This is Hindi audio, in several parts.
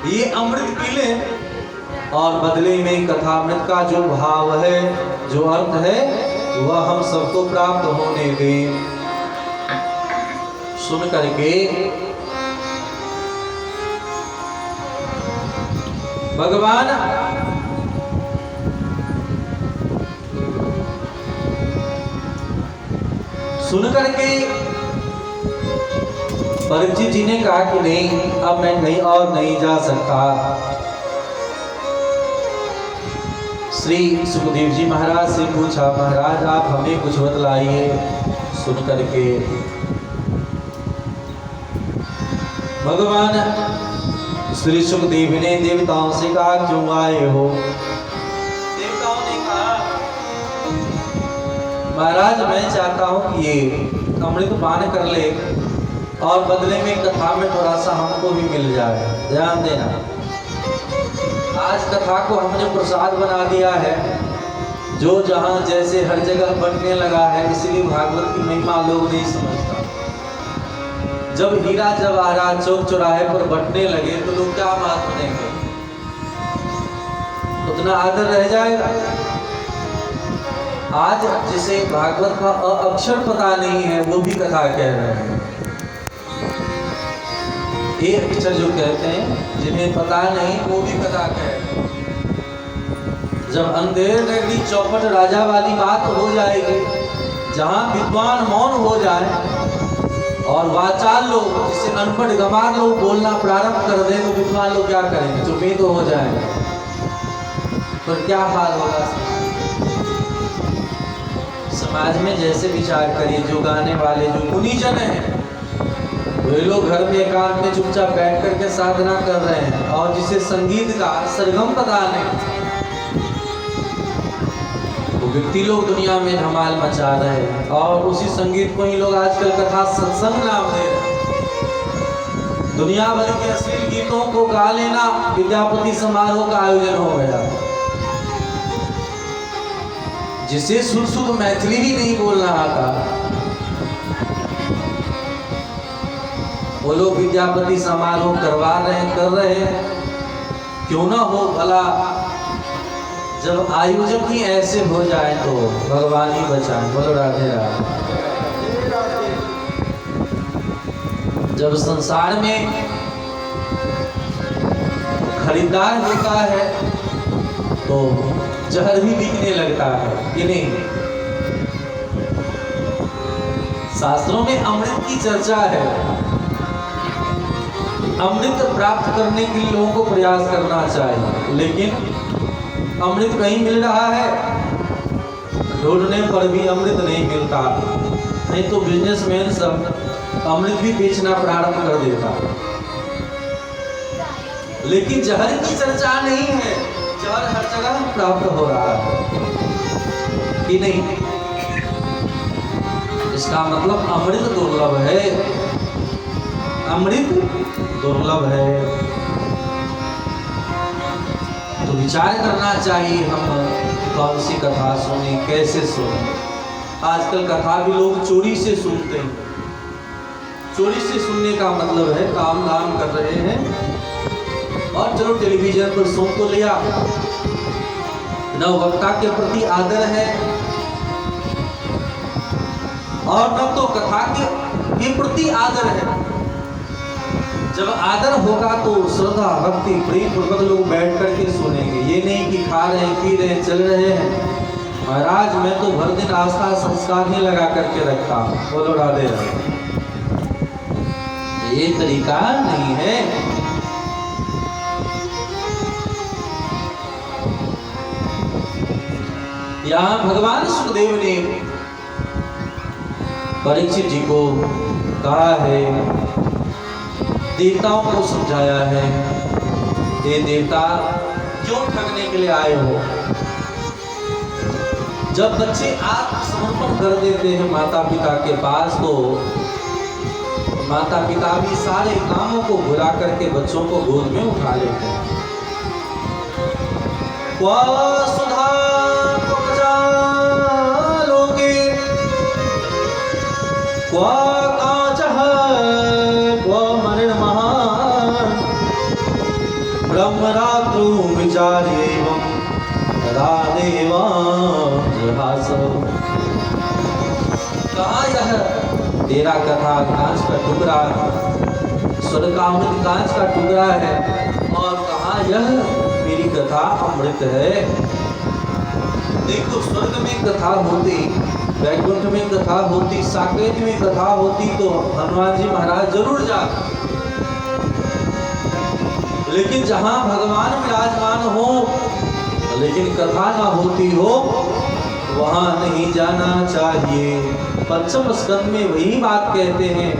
ये अमृत पी ले और बदले में कथामृत का जो भाव है, जो अर्थ है, वह हम सबको प्राप्त होने दें। सुन करके भगवान सुन करके परीक्षित जी ने कहा कि नहीं, अब मैं कहीं और नहीं जा सकता। श्री सुखदेव जी महाराज से पूछा, महाराज आप हमें कुछ बतलाइए। सुन करके भगवान श्री सुखदेव ने देवताओं से कहा, क्यों आए हो? देवताओं ने कहा, महाराज मैं चाहता हूं कि ये अमृत पान कर ले और बदले में कथा में थोड़ा सा हमको भी मिल जाए। ध्यान देना, आज कथा को हमने प्रसाद बना दिया है, जो जहां जैसे हर जगह बंटने लगा है, इसलिए भागवत की महिमा लोग नहीं समझता। जब हीरा जवाहरात चौक चौराहे पर बंटने लगे तो लोग क्या बात बनेंगे, उतना आदर रह जाएगा। आज जिसे भागवत का अक्षर पता नहीं है वो भी कथा कह रहे हैं। ये अक्षर जो कहते हैं, जिन्हें पता नहीं वो भी कथा कह रहे हैं। जब अंधेर नगरी चौपट राजा वाली बात हो जाएगी, जहां विद्वान मौन हो जाए और वाचाल लोग, जिसे अनपढ़ गंवार लोग बोलना प्रारंभ कर दे, तो विद्वान लोग क्या करेंगे? चुप ही तो हो जाएंगे। तो क्या हाल होगा समाज में? जैसे विचार करिए, जो गाने वाले जो मुनिजन हैं, वे लोग घर में एकांत में चुपचाप बैठ करके साधना कर रहे हैं, और जिसे संगीत का सरगम पता नहीं, वो व्यक्ति लोग दुनिया में धमाल मचा रहे हैं। और उसी संगीत को ही लोग आजकल कथा सत्संग नाम दे रहे हैं। दुनिया भर के अश्लील गीतों को गा लेना विद्यापति समारोह का आयोजन हो गया। जिसे शुद्ध मैथिली भी नहीं बोलना आता, वो लोग विद्यापति समारोह करवा रहे हैं, कर रहे हैं। क्यों ना हो भला, जब आयोजक ही ऐसे हो जाए तो भगवान ही बचाए। बोलो राधे राधे। जब संसार में खरीदार होता है तो जहर भी बिकने लगता है कि नहीं? शास्त्रों में अमृत की चर्चा है। अमृत प्राप्त करने के लिए लोगों को प्रयास करना चाहिए, लेकिन अमृत कहीं मिल रहा है, ढूंढने पर भी अमृत नहीं मिलता। नहीं तो बिजनेसमैन सब अमृत भी बेचना प्रारंभ कर देता। लेकिन जहर की चर्चा नहीं है, जहर हर जगह प्राप्त हो रहा है कि नहीं? इसका मतलब अमृत दुर्लभ है, अमृत दुर्लभ है। तो विचार करना चाहिए हम कौन सी कथा सुने, कैसे सुने। आजकल कथा भी लोग चोरी से सुनते हैं। चोरी से सुनने का मतलब है काम धाम कर रहे हैं, और चलो टेलीविजन पर सुन तो लिया, न वक्ता के प्रति आदर है और न तो कथा के प्रति आदर है। जब आदर होगा तो श्रद्धा भक्ति प्रेम पूर्वक लोग बैठ करके सुनेंगे। ये नहीं कि खा रहे हैं, पी रहे हैं, चल रहे हैं। महाराज मैं तो भर दिन आस्था संस्कार ही लगा करके रखता हूँ। बोलो राधे राधे। ये तरीका नहीं है। यहाँ भगवान सुखदेव ने परीक्षित जी को कहा है, देवताओं को समझाया है, ये देवता क्यों ठगने के लिए आए हो? जब बच्चे आत्मसमर्पण कर देते हैं माता पिता के पास, तो माता पिता भी सारे कामों को भुला करके बच्चों को गोद में उठा लेते हैं। वसुधा लोके ब्रह्मरात्रौ विचार्यैवं तदा देवांसो। कहाँ यह तेरा कथा कांच का टुकड़ा, स्वर्ग का अमृत कांच का टुकड़ा है, और कहाँ यह मेरी कथा अमृत है। देखो, स्वर्ग में कथा होती, वैकुंठ में कथा होती, साकेत में कथा होती तो हनुमान जी महाराज जरूर जाते, लेकिन जहां भगवान विराजमान हो लेकिन कथा ना होती हो वहां नहीं जाना चाहिए। पंचम स्कंद में वही बात कहते हैं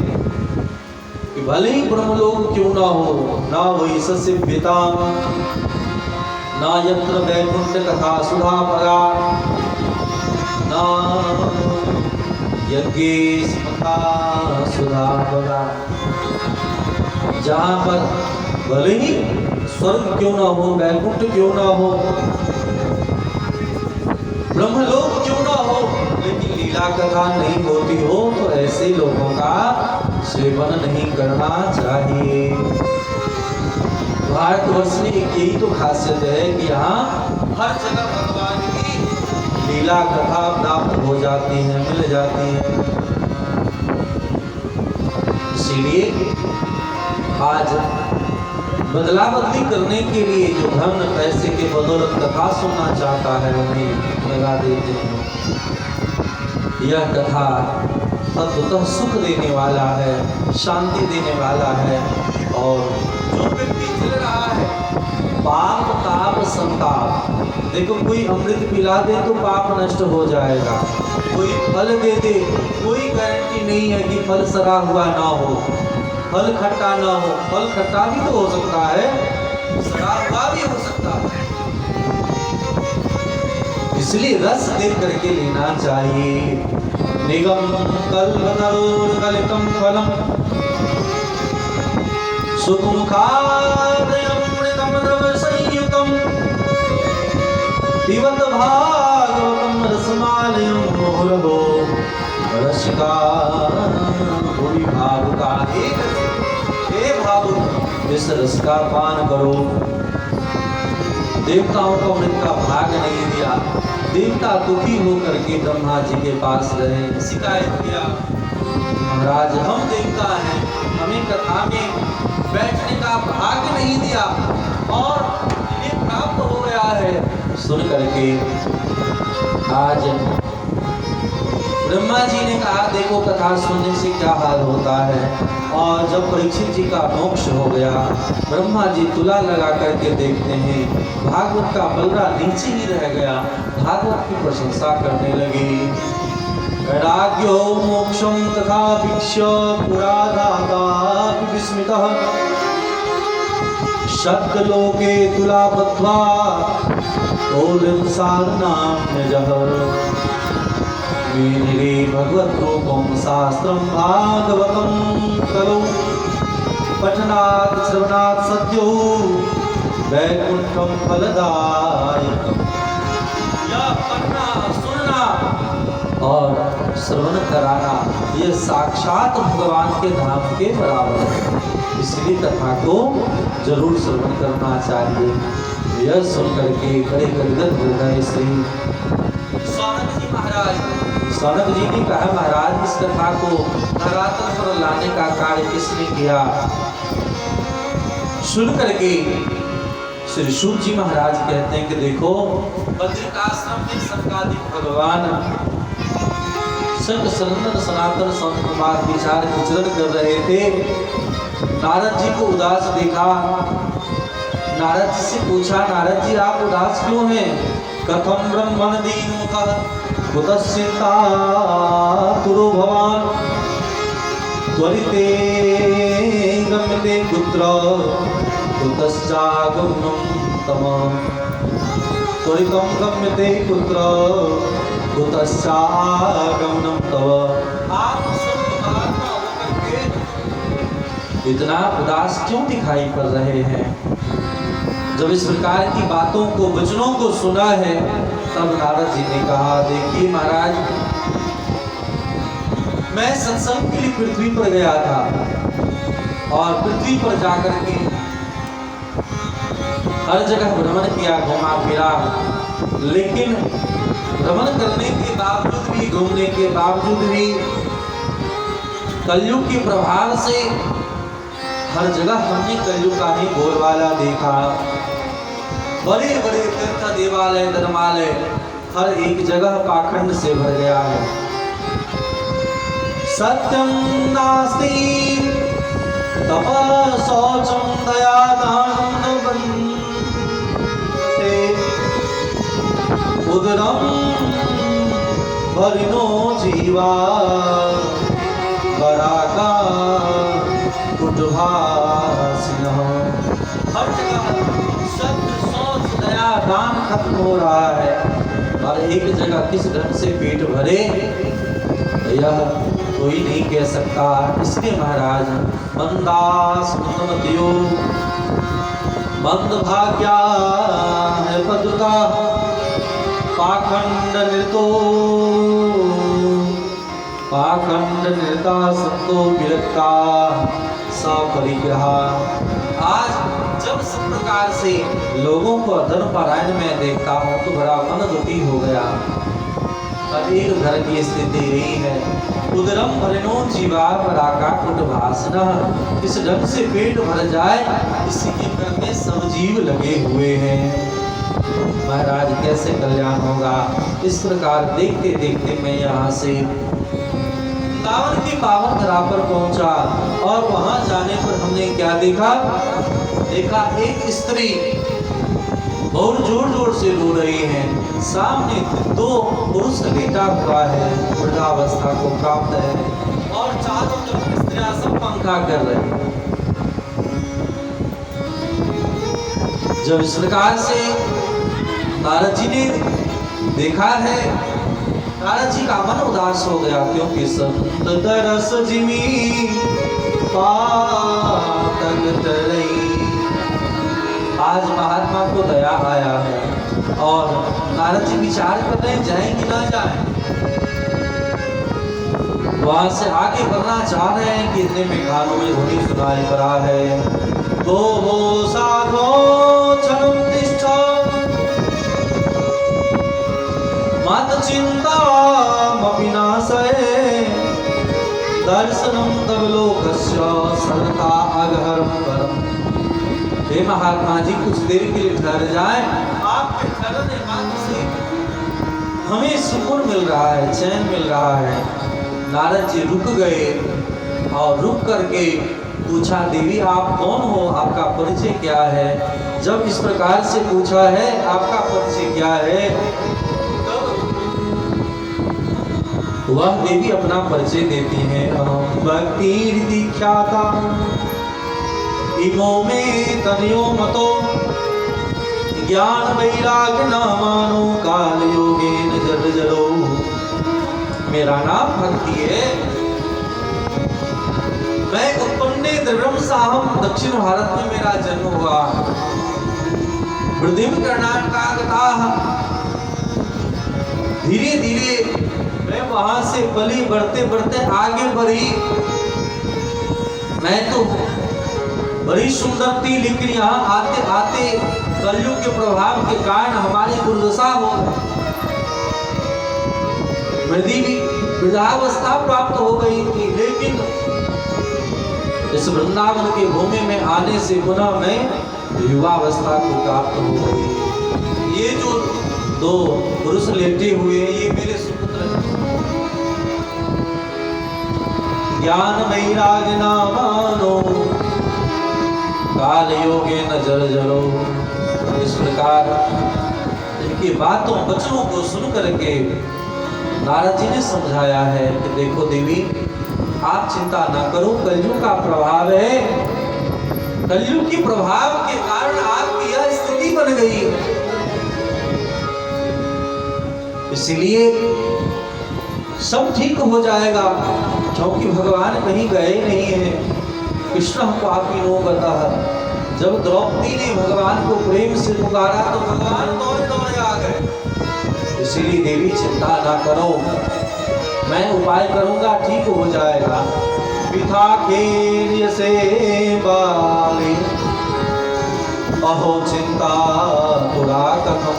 कि भले ही ब्रह्मलोक क्यों ना हो, ना वही ससिभ्यता, ना यत्र वैकुंठ कथा सुधा परा, ना यज्ञेश कथा सुधा परा। जहां पर भले ही स्वर्ग क्यों ना हो, वैकुंठ क्यों ना हो, ब्रह्मलोक क्यों ना हो, लेकिन लीला कथा नहीं होती हो तो ऐसे लोगों का सेवन नहीं करना चाहिए। भारतवर्ष में यही तो खासियत है कि यहाँ हर जगह भगवान की लीला कथा प्राप्त हो जाती है, मिल जाती है। इसीलिए आज बदला बदली करने के लिए जो धन पैसे के बदौलत कथा सुनना चाहता है उन्हें लगा देते हैं। यह कथा तत्वतः सुख देने वाला है, शांति देने वाला है। और जो व्यक्ति चल रहा है पाप ताप संताप, देखो कोई अमृत पिला दे तो पाप नष्ट हो जाएगा, कोई फल दे दे कोई गारंटी नहीं है कि फल सड़ा हुआ ना हो, फल खट्टा ना हो। फल खट्टा भी तो हो सकता है, सड़ा हुआ भी हो सकता है, इसलिए रस देख करके लेना चाहिए। निगम कल्पतरोर्गलितं फलम् सुखमुखादयमृतं द्रवसंयुतं पिबत भागवतं रसमालयं मुहुरहो रसिका भुवि भावुका। हे भावुक, इस रस का पान करो। देवताओं को अमृत का भाग नहीं दिया, देवता दुखी होकर के ब्रह्मा जी के पास रहे, शिकायत किया, महाराज हम देवता हैं, हमें कथा में बैठने का भाग नहीं दिया और ये प्राप्त हो गया है। सुन करके आज ब्रह्मा जी ने कहा देखो कथा सुनने से क्या हाल होता है। और जब परीक्षित जी का मोक्ष हो गया, ब्रह्मा जी तुला लगा करके देखते हैं भागवत का बलरा नीचे ही रह गया, भागवत की प्रशंसा करने लगे। वैराग्यो मोक्षं तथा भिक्ष्य पुरादाता विस्मितः शब्दलोके तुला बद्ध्वा तोलिं साधनाम्यजः मेनिरे भगवत रूपं शास्त्रं भागवतं कलौ पठनात् श्रवणात् सद्यो वैकुंठं फलदायकम्। यह पढ़ना सुनना और श्रवण कराना ये साक्षात भगवान के धाम के बराबर है, इसलिए कथा को जरूर श्रवण करना चाहिए। यह सुन करके बड़े गदगद हो गए श्री सौनक जी महाराज। सौनक जी ने कहा महाराज इस कथा को धरातल पर लाने का कार्य किसने किया? सुन करके श्री शुक जी महाराज कहते हैं कि देखो बद्रिकाश्रम में सनकादिक भगवान संग सनंदन सनातन संत कुमार विचार विचरण कर रहे थे। नारद जी को उदास देखा, नारद जी से पूछा नारद जी आप उदास क्यों हैं? कथम ब्रह्मण दीनमुखः कुतश्चिन्तातुरो भवान् त्वरिते गम्यते कुत्र कुतश्चागमनं तम त्वरितं गम्यते कुत्र कुतश्चागमनं तव। आप संत महात्मा होकर के इतना उदास क्यों दिखाई पड़ रहे हैं? जब इस प्रकार की बातों को वचनों को सुना है तब नारद जी ने कहा देखिए महाराज मैं सत्संग के लिए पृथ्वी पर गया था और पृथ्वी पर जाकर के हर जगह भ्रमण किया, घुमा फिरा, लेकिन भ्रमण करने के बावजूद भी, घूमने के बावजूद भी कलयुग के प्रभाव से हर जगह हमने कलयुग का ही बोलबाला देखा। बड़े बड़े तीर्थ, देवालय, धर्मालय हर एक जगह पाखंड से भर गया है। सत्यम नास्ति तपः शौचं दया दानं बन्धते उदरं भरिनो जीवा बराका कुटुभासिनः। हर जगह सत्य, शौच, दया, दान खत्म हो रहा है और एक जगह किस ढंग से पेट भरे यह कोई नहीं कह सकता। इसलिए महाराज मंदास मंदमतियो मंद भाग्या है पदुका पाखंड नृतो पाखंड नृता संतो विरक्ता सपरिग्रह। आज जब सब प्रकार से लोगों को धर्म परायण में देखता हूँ तो बड़ा मन दुखी हो गया। एक घर की स्थिति यही है, उदरम भरिनो जीवा पराका कुटभासना। इस ढंग से पेट भर जाए इसी के घर में सब जीव लगे हुए हैं। महाराज कैसे कल्याण होगा। इस प्रकार देखते देखते मैं यहाँ से वृंदावन की पावन धरा पर पहुंचा और वहां जाने पर हमने क्या देखा, एक स्त्री बहुत जोर जोर से रो रही है। सामने दो पुरुष लेटा हुआ है, वृद्धावस्था को प्राप्त है और चारों तरफ स्त्रियां सब पंखा कर रही हैं। जब इस प्रकार से नारद जी ने देखा है, नारद जी का मन उदास हो गया, क्योंकि संत तरस जिमी पातक तरई। आज महात्मा को दया आया है और नारद जी विचार कर रहे हैं जाएं कि ना जाएं। वहां से आगे बढ़ना चाह रहे हैं कि इतने में कानों में ध्वनि सुनाई पड़ा है, तो वो साधो क्षणम तिष्ठ मत चिंता मपिनाशये दर्शनम तव लोकस्य सर्वथा अगहरम परम। हे महात्मा जी कुछ देर के लिए ठहर जाएं, आपके ठहरने मात्र से हमें सुकून मिल रहा है, चैन मिल रहा है। नारद जी रुक गए और रुक करके पूछा, देवी आप कौन हो, आपका परिचय क्या है। जब इस प्रकार से पूछा है आपका परिचय क्या है, वह देवी अपना परिचय देती हैं। भक्ति दीख्याता इमो में तनयो मतो ज्ञान वैराग्य नामानो काल योगेन जल जलो। मेरा नाम भक्ति है, मैं उत्पन्ने द्रविड़म साहम, दक्षिण भारत में मेरा जन्म हुआ। वृद्धिम कर्णाटकागताः, धीरे धीरे मैं वहां से पली बढ़ते बढ़ते आगे बढ़ी। मैं तो बड़ी सुंदर थी, लेकिन यहाँ आते आते कलयुग के प्रभाव के कारण हमारी दुर्दशा हो, वृद्धावस्था प्राप्त हो गई थी। लेकिन इस वृंदावन के भूमि में आने से पुनः मैं युवावस्था को प्राप्त हो गई। ये जो दो पुरुष लेटे हुए ये मेरे सुपुत्र हैं। ज्ञान वैराग्य नामानो काल योगे न जल जलो। इस प्रकार इनकी बातों वचनों को सुन करके नारद जी ने समझाया है कि देखो देवी आप चिंता न करो, कलयुग का प्रभाव है, कलयुग के प्रभाव के कारण आपकी यह स्थिति बन गई है। इसलिए सब ठीक हो जाएगा, क्योंकि भगवान कहीं गए नहीं हैं। कृष्ण पापी नो गता। जब द्रौपदी ने भगवान को प्रेम से पुकारा तो भगवान दौड़े दौड़े आ गए। इसलिए देवी चिंता ना करो, मैं उपाय करूंगा, ठीक हो जाएगा। पिता के से बाले अहो चिंता पुरा कथम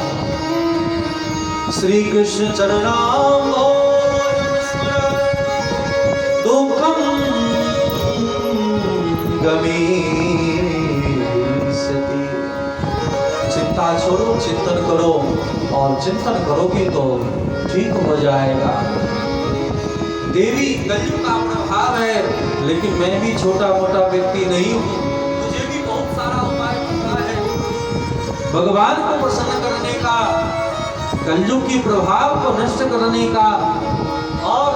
श्री कृष्ण चरणाम्भोज दुखम गमीष्यति। चिंता छोड़ो, चिंतन करो, और चिंतन करोगे तो ठीक हो जाएगा। देवी कलयुग का प्रभाव है, लेकिन मैं भी छोटा मोटा व्यक्ति नहीं हूँ, मुझे भी बहुत सारा उपाय पता है भगवान को प्रसन्न करने का, कलयुग की प्रभाव को नष्ट करने का। और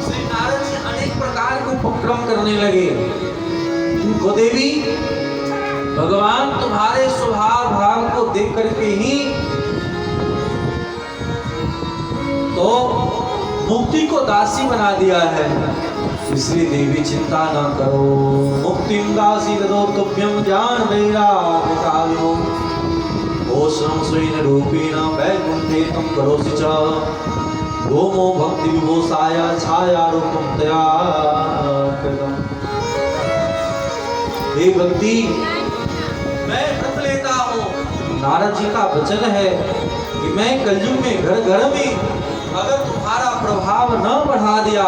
श्री नारद जी अनेक प्रकार के उपक्रम करने लगे। उनको देवी भगवान तुम्हारे स्वभाव भाव को देख करके ही तो मुक्ति को दासी बना दिया है, इसलिए देवी चिंता ना करो। मुक्तिं दासी ददो तुभ्यं ज्ञान वैराग्य कालो ओषणं स्वेन रूपेण वैकुंठे तं करोसि च गोमो भक्ति विभूषाय छाया रूपं तया कृतम्। हे भक्ति, मैं व्रत लेता हूँ। नारद जी का वचन है कि मैं कलयुग में घर घर में अगर तुम्हारा प्रभाव न बढ़ा दिया,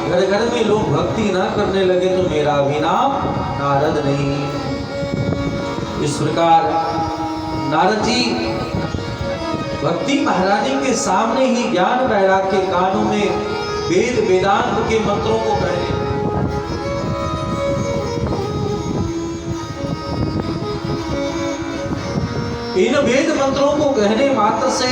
घर घर में लोग भक्ति न करने लगे, तो मेरा भी नाम नारद नहीं। इस प्रकार नारद जी भक्ति महारानी के सामने ही ज्ञान वैराग्य के कानों में वेद वेदांत के मंत्रों को कहने। इन वेद मंत्रों को कहने मात्र से,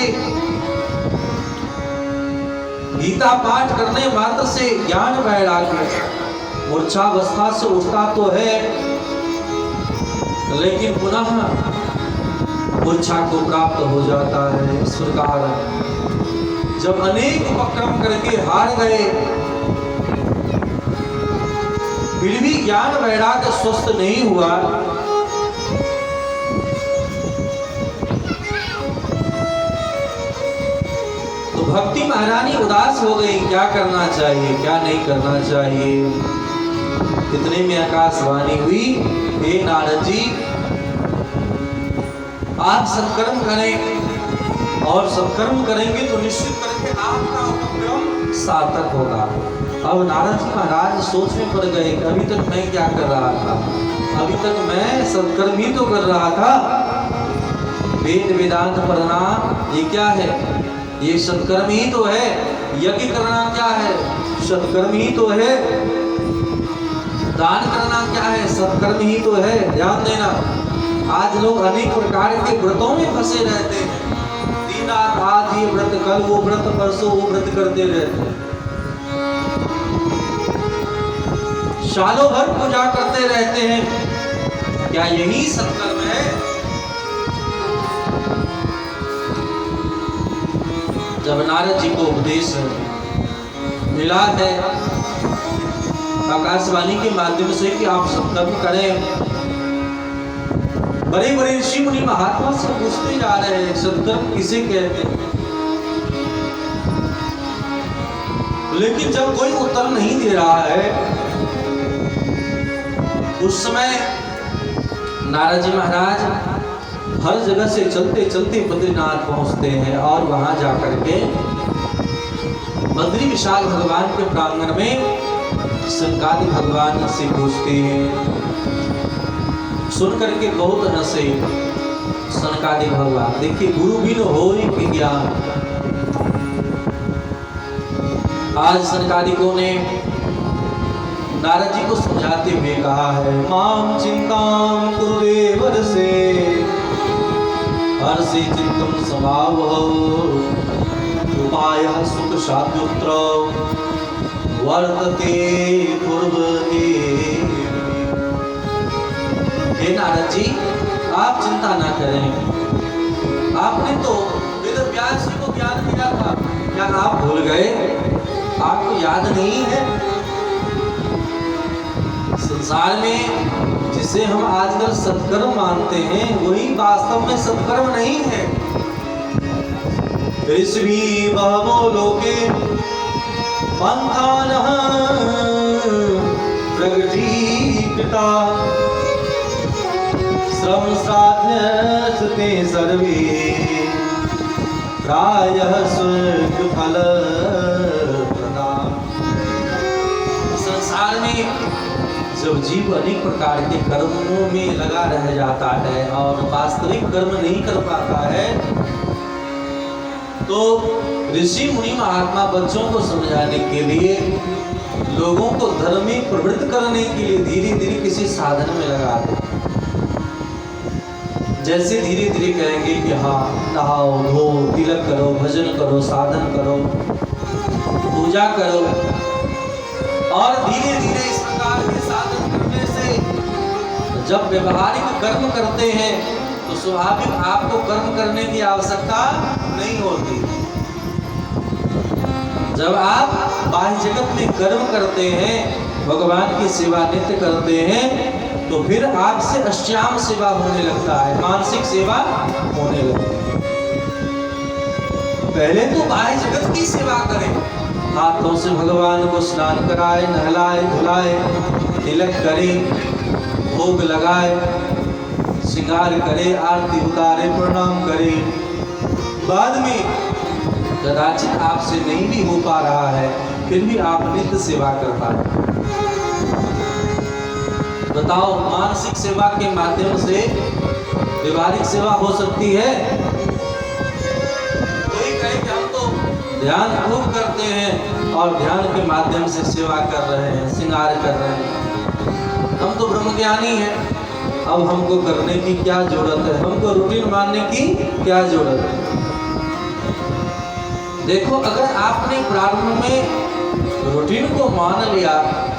गीता पाठ करने मात्र से ज्ञान वैराग्य मूर्छावस्था से उठता तो है, लेकिन पुनः मूर्छा को प्राप्त हो जाता है। इस प्रकार जब अनेक उपक्रम करके हार गए, फिर भी ज्ञान वैराग्य स्वस्थ नहीं हुआ, भक्ति महारानी उदास हो गई। क्या करना चाहिए, क्या नहीं करना चाहिए। इतने में आकाशवाणी हुई, हे नारद जी, आप सत्कर्म करें, और सत्कर्म करेंगे तो निश्चित करके आपका उपक्रम सार्थक होगा। अब नारद जी महाराज सोच में पड़ गए कि अभी तक मैं क्या कर रहा था, अभी तक मैं सत्कर्म ही तो कर रहा था। वेद वेदांत पढ़ना ये क्या है, ये सत्कर्म ही तो है। यज्ञ करना क्या है, सत्कर्म ही तो है। दान करना क्या है, सत्कर्म ही तो है। ध्यान देना, आज लोग अनेक प्रकार के व्रतों में फंसे रहते हैं। दिन रात आज ये व्रत, कल वो व्रत, परसों वो व्रत करते रहते हैं। सालों भर पूजा करते रहते हैं। क्या यही सत्कर्म है? जब नारद जी को उपदेश मिला है आकाशवाणी के माध्यम से कि आप सत्कर्म करें, बड़े बड़े ऋषि मुनि महात्मा से पूछते जा रहे हैं सत्कर्म किसे कहते हैं, लेकिन जब कोई उत्तर नहीं दे रहा है, उस समय नारद जी महाराज हर जगह से चलते चलते बद्रीनाथ पहुंचते हैं, और वहां जाकर के बद्री विशाल भगवान के प्रांगण में सनकादि भगवान से पूछते हैं। सुन करके बहुत हंसे सनकादि भगवान। देखिए, गुरु बिन होय कि ज्ञान। आज सनकादिकों ने नारद जी को समझाते हुए कहा है, माम चिंताम कुरुदेव से हर्षे चित्तम समावह उपायः सुख शांत्युत्र वर्तते पूर्व। हे नारद जी, आप चिंता ना करें। आपने तो वेद व्यास जी को ज्ञान दिया था, क्या आप भूल गए? आपको याद नहीं है? संसार में जिसे हम आजकल सत्कर्म मानते हैं, वही वास्तव में सत्कर्म नहीं है। ऋषि बहवो लोके पंथानः प्रगटीकृता श्रम साध्यस्ते सर्वे प्रायः स्वर्ग फल प्रदान। संसार में जब जीव अनेक प्रकार के कर्मों में लगा रह जाता है और वास्तविक कर्म नहीं कर पाता है, तो ऋषि मुनि महात्मा बच्चों को समझाने के लिए, लोगों को धर्म में प्रवृत्त करने के लिए धीरे धीरे किसी साधन में लगा दे। जैसे धीरे धीरे कहेंगे कि हाँ, नहाओ धो, तिलक करो, भजन करो, साधन करो, पूजा करो, और धीरे धीरे इस प्रकार के साधन करने से जब व्यवहारिक कर्म करते हैं तो स्वाभाविक आपको कर्म करने की आवश्यकता नहीं होती। जब आप बाह्य जगत में कर्म करते हैं, भगवान की सेवा नित्य करते हैं, तो फिर आपसे अष्टांग सेवा होने लगता है, मानसिक सेवा होने लगती है। पहले तो बाह्य जगत की सेवा करें, हाथों से भगवान को स्नान कराए, नहलाए धुलाए, तिलक करे, भोग लगाए, श्रृंगार करे, आरती उतारे, प्रणाम करे। बाद में कदाचित आपसे नहीं भी हो पा रहा है, फिर भी आप नित्य सेवा कर पाए। बताओ, मानसिक सेवा के माध्यम से व्यवहारिक सेवा हो सकती है? कोई कहे कि हम तो ध्यान खूब करते हैं और ध्यान के माध्यम से सेवा कर रहे हैं, श्रृंगार कर रहे हैं, हम तो ब्रह्मज्ञानी हैं, अब हमको करने की क्या जरूरत है, हमको रूटीन मानने की क्या जरूरत है? देखो, अगर आपने प्रारंभ में रूटीन को मान लिया,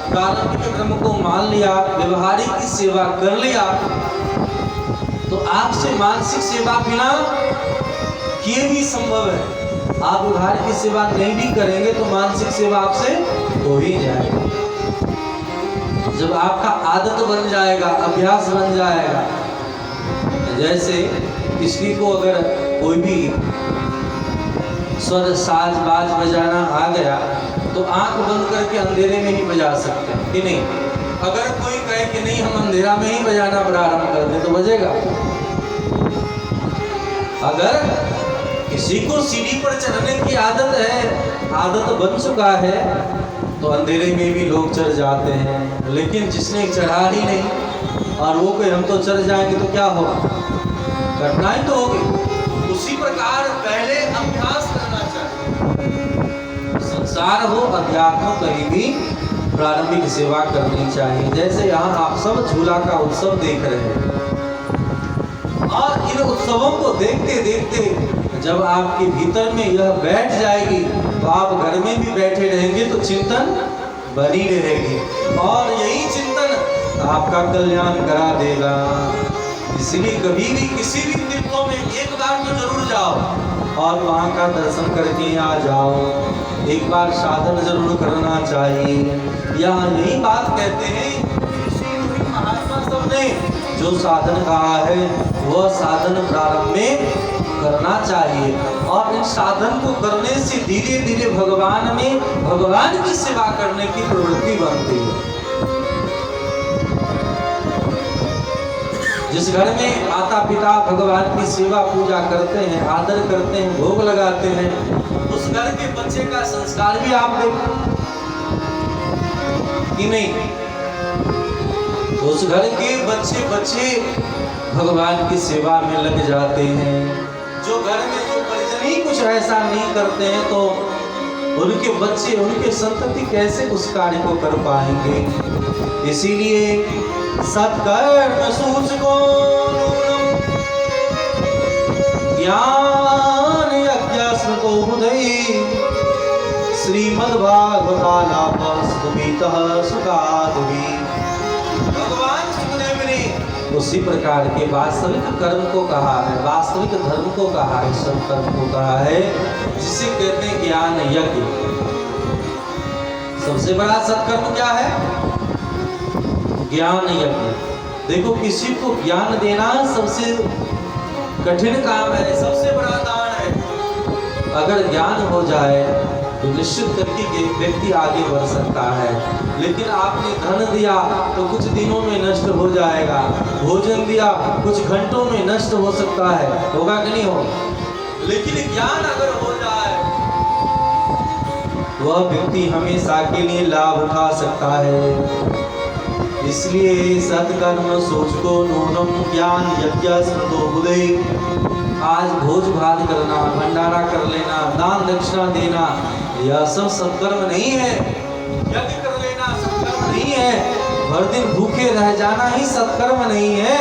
प्रारंभिक क्रम को मान लिया, व्यवहारिक की सेवा कर लिया, तो आपसे मानसिक सेवा बिना किए भी संभव है। आप व्यवहारिक की सेवा नहीं भी करेंगे तो मानसिक सेवा आपसे हो ही जाएगी। जब आपका आदत बन जाएगा, अभ्यास बन जाएगा, जैसे किसी को अगर कोई भी स्वर साज बाज बजाना आ गया तो आंख बंद करके अंधेरे में ही बजा सकते हैं कि नहीं? अगर कोई कहे कि नहीं, हम अंधेरा में ही बजाना प्रारंभ कर दें तो बजेगा। अगर किसी को सीढ़ी पर चढ़ने की आदत है, आदत बन चुका है, तो अंधेरे में भी लोग चढ़ जाते हैं। लेकिन जिसने चढ़ा ही नहीं और वो कोई हम तो चढ़ जाएंगे तो क्या होगा? कठिनाई तो होगी। उसी प्रकार पहले अभ्यास करना चाहिए। संसार हो, अध्यात्म, कहीं भी प्रारंभिक सेवा करनी चाहिए। जैसे यहाँ आप सब झूला का उत्सव देख रहे हैं, और इन उत्सवों को देखते देखते जब आपके भीतर में यह बैठ जाएगी तो आप घर में भी बैठे रहेंगे तो चिंतन बनी रहेगी, और यही चिंतन आपका कल्याण करा देगा। इसलिए कभी भी किसी भी तीर्थों में एक बार तो जरूर जाओ और वहाँ का दर्शन करके आ जाओ। एक बार साधन जरूर करना चाहिए। यहाँ यही बात कहते हैं, महात्मा सब ने जो साधन कहा है वह साधन प्रारंभ में करना चाहिए, और इन साधन को करने से धीरे धीरे भगवान में भगवान की सेवा करने की प्रवृत्ति बनती है। जिस घर में माता पिता भगवान की सेवा पूजा करते हैं, आदर करते हैं, भोग लगाते हैं, उस घर के बच्चे का संस्कार भी आप देखो कि नहीं? उस घर के बच्चे भगवान की सेवा में लग जाते हैं। जो घर में जो परिजन ही कुछ ऐसा नहीं करते हैं तो उनके बच्चे, उनके संतति कैसे उस कार्य को कर पाएंगे? इसीलिए सत्कर्म सूचको ज्ञान यज्ञस्मृतो बुधै श्रीमद्भागवतालापस्तुभितः सुखादुभि। भगवान सुखदेव ने उसी प्रकार के वास्तविक कर्म को कहा है, वास्तविक धर्म को कहा है, सत्कर्म को कहा है, जिसे कहते हैं ज्ञान यज्ञ। सबसे बड़ा सत्कर्म क्या है? ज्ञान यज्ञ। देखो, किसी को ज्ञान देना सबसे कठिन काम है, सबसे बड़ा दान है। अगर ज्ञान हो जाए तो निश्चित करके व्यक्ति आगे बढ़ सकता है। लेकिन आपने धन दिया तो कुछ दिनों में नष्ट हो जाएगा, भोजन दिया कुछ घंटों में नष्ट हो सकता है, होगा कि नहीं होगा। लेकिन ज्ञान अगर हो जाए वह व्यक्ति हमेशा के लिए लाभ उठा सकता है। इसलिए सत्कर्म सोच को नूनम ज्ञान यज्ञ स्मृतो बुद्धे। आज भोज भात करना, भंडारा कर लेना, दान दक्षिणा देना, यह सब सत्कर्म नहीं है। यज्ञ कर लेना सत्कर्म नहीं है, हर दिन भूखे रह जाना ही सत्कर्म नहीं है।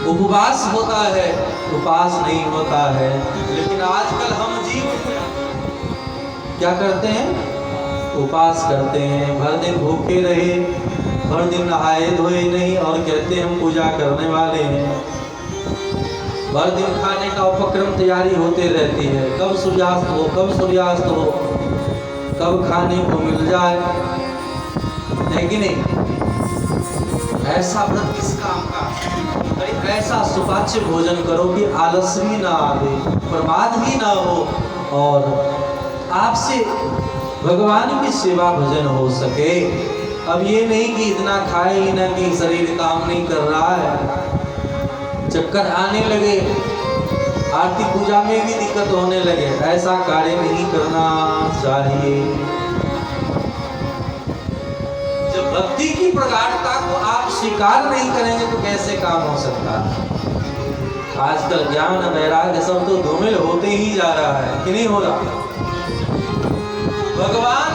उपवास होता है, उपास नहीं होता है। लेकिन आजकल हम जीव क्या करते हैं, उपास करते हैं, भर दिन भूखे रहे, भर दिन नहाए धोए नहीं और कहते हम पूजा करने वाले हैं। भर दिन खाने का उपक्रम तैयारी होते रहती है, कब सूर्यास्त हो, कब सूर्यास्त हो, कब खाने को मिल जाए, है कि नहीं। ऐसा व्रत किस काम का, ऐसा सुपाच्य भोजन करो कि आलस भी ना आवे, प्रमाद भी ना हो और आपसे भगवान की सेवा भजन हो सके। अब ये नहीं कि इतना खाए ही ना कि शरीर काम नहीं कर रहा है, चक्कर आने लगे, आरती पूजा में भी दिक्कत होने लगे, ऐसा कार्य नहीं करना चाहिए। जब भक्ति की प्रगाढ़ता को आप स्वीकार नहीं करेंगे तो कैसे काम हो सकता है। आजकल ज्ञान वैराग्य सब तो धूमिल होते ही जा रहा है कि नहीं हो रहा। भगवान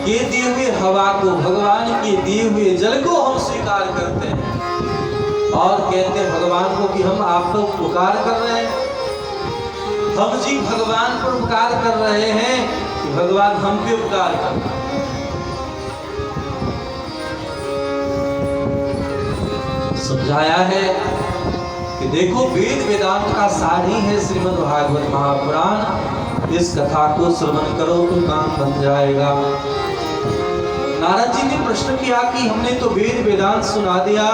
के दिए हुए हवा को, भगवान के दिए हुए जल को हम स्वीकार करते हैं और कहते हैं भगवान को कि हम आप पर उपकार कर रहे हैं, हम जी भगवान पर उपकार कर रहे हैं कि भगवान हम पे उपकार कर रहे हैं। समझाया है कि देखो वेद वेदांत का सार ही है श्रीमद् भागवत महापुराण। इस कथा को श्रवण करो तो काम बन जाएगा। नारद जी ने प्रश्न किया कि हमने तो वेद वेदांत सुना दिया,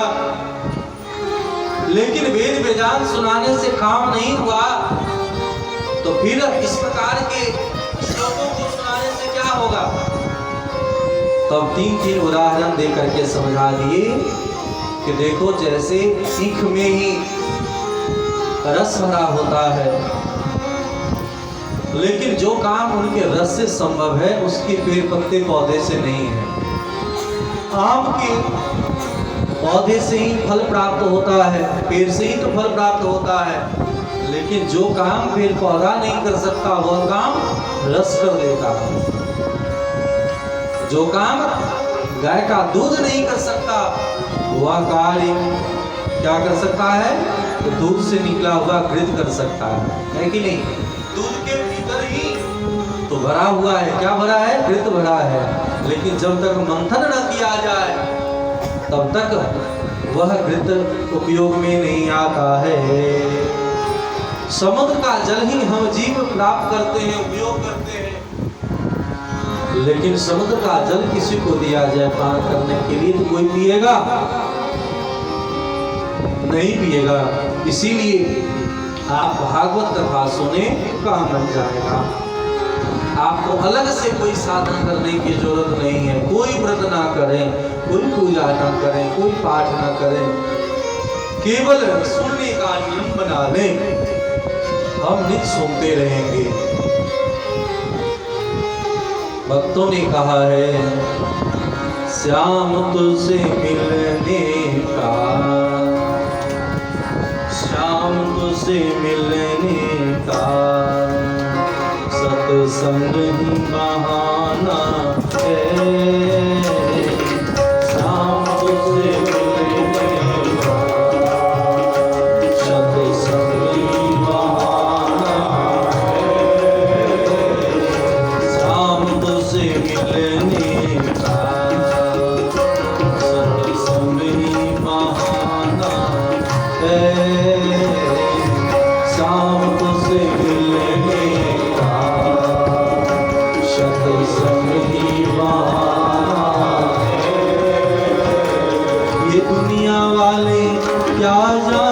लेकिन वेद वेदांत सुनाने से काम नहीं हुआ, तो फिर इस प्रकार के श्लोकों को सुनाने से क्या होगा। तब तीन उदाहरण दे करके समझा दिए कि देखो जैसे ईख में ही रस भरा होता है, लेकिन जो काम उनके रस से संभव है उसके पेड़ पत्ते पौधे से नहीं है। आम के पौधे से ही फल प्राप्त होता है, पेड़ से ही तो फल प्राप्त होता है, लेकिन जो काम पेड़ पौधा नहीं कर सकता वह काम रस कर देता है। जो काम गाय का दूध नहीं कर सकता वह कार्य क्या कर सकता है, तो दूध से निकला हुआ घृत कर सकता है कि नहीं। दूध के भीतर ही तो भरा हुआ है, क्या भरा है, घृत भरा है, लेकिन जब तक मंथन न किया जाए तब तक वह घृत उपयोग में नहीं आता है। समुद्र का जल ही हम जीव प्राप्त करते हैं, उपयोग करते हैं, लेकिन समुद्र का जल किसी को दिया जाए पान करने के लिए तो कोई पिएगा नहीं पिएगा। इसीलिए आप भागवत कथा सुने काम बन जाएगा। आपको अलग से कोई साधन करने की जरूरत नहीं है, कोई व्रत ना करें, कोई पूजा ना करें, कोई पाठ ना करें, केवल सुनने का नियम बना लें, हम नित्य सुनते रहेंगे। भक्तों ने कहा है श्याम तुझसे मिलने का, श्याम तुझसे मिलने का सत्संग ही बहाना है। श्याम तुझसे मिलने का सत्संग ही बहाना है। श्याम तुझसे मिलने का सत्संग ही बहाना है। शाम तुझसे मिलने का सत्संग ही बहाना है। ये दुनिया वाले क्या जाने